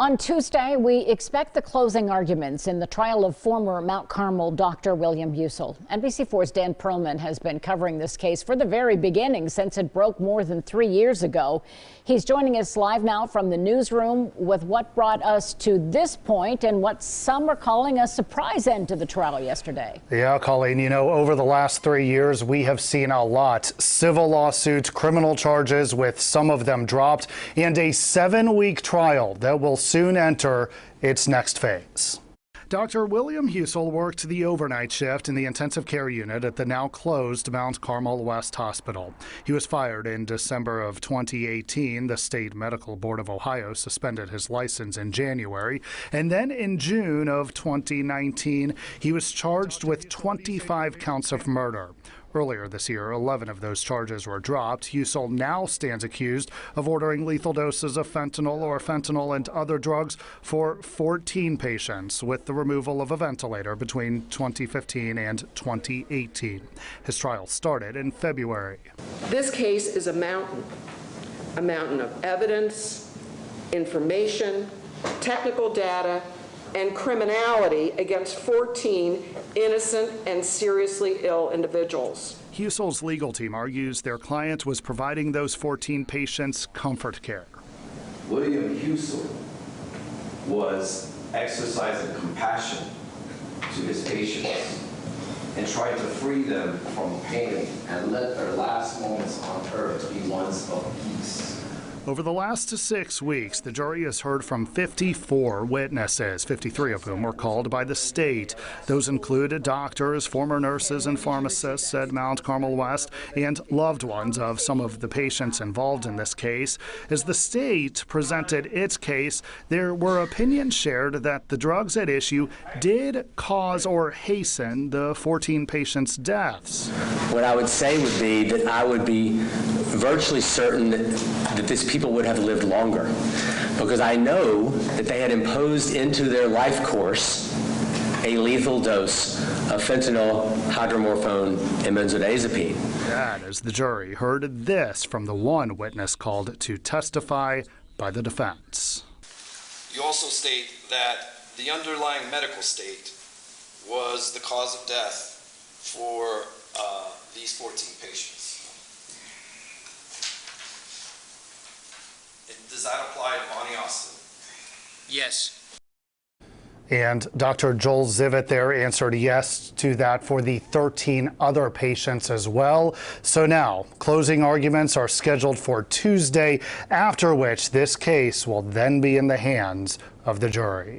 On Tuesday, we expect the closing arguments in the trial of former Mount Carmel Dr. William Husel. NBC4's Dan Perlman has been covering this case for the very beginning since it broke more than 3 years ago. He's joining us live now from the newsroom with what brought us to this point and what some are calling a surprise end to the trial yesterday. Yeah, Colleen, you know, over the last 3 years, we have seen a lot. Civil lawsuits, criminal charges, with some of them dropped, and a 7-week trial that will soon enter its next phase. Dr. William Husel worked the overnight shift in the intensive care unit at the now closed Mount Carmel West Hospital. He was fired in December of 2018. The State Medical Board of Ohio suspended his license in January. And then in June of 2019, he was charged with 25 counts of murder. Earlier this year, 11 of those charges were dropped. Husel now stands accused of ordering lethal doses of fentanyl or fentanyl and other drugs for 14 patients, with the removal of a ventilator between 2015 and 2018. His trial started in February. This case is a mountain of evidence, information, technical data, and criminality against 14 innocent and seriously ill individuals. Husel's legal team argues their client was providing those 14 patients comfort care. William Husel was exercising compassion to his patients and tried to free them from pain and let their last moments on earth be ones of peace. Over the last 6 weeks, the jury has heard from 54 witnesses, 53 of whom were called by the state. Those included doctors, former nurses and pharmacists at Mount Carmel West, and loved ones of some of the patients involved in this case. As the state presented its case, there were opinions shared that the drugs at issue did cause or hasten the 14 patients' deaths. What I would say would be that I would be virtually certain that these people would have lived longer, because I know that they had imposed into their life course a lethal dose of fentanyl, hydromorphone, and benzodiazepine. That as the jury heard this from the one witness called to testify by the defense. You also state that the underlying medical state was the cause of death for these 14 patients. Does that apply to Bonnie Austin? Yes. And Dr. Joel Zivit there answered yes to that for the 13 other patients as well. So now, closing arguments are scheduled for Tuesday, after which this case will then be in the hands of the jury.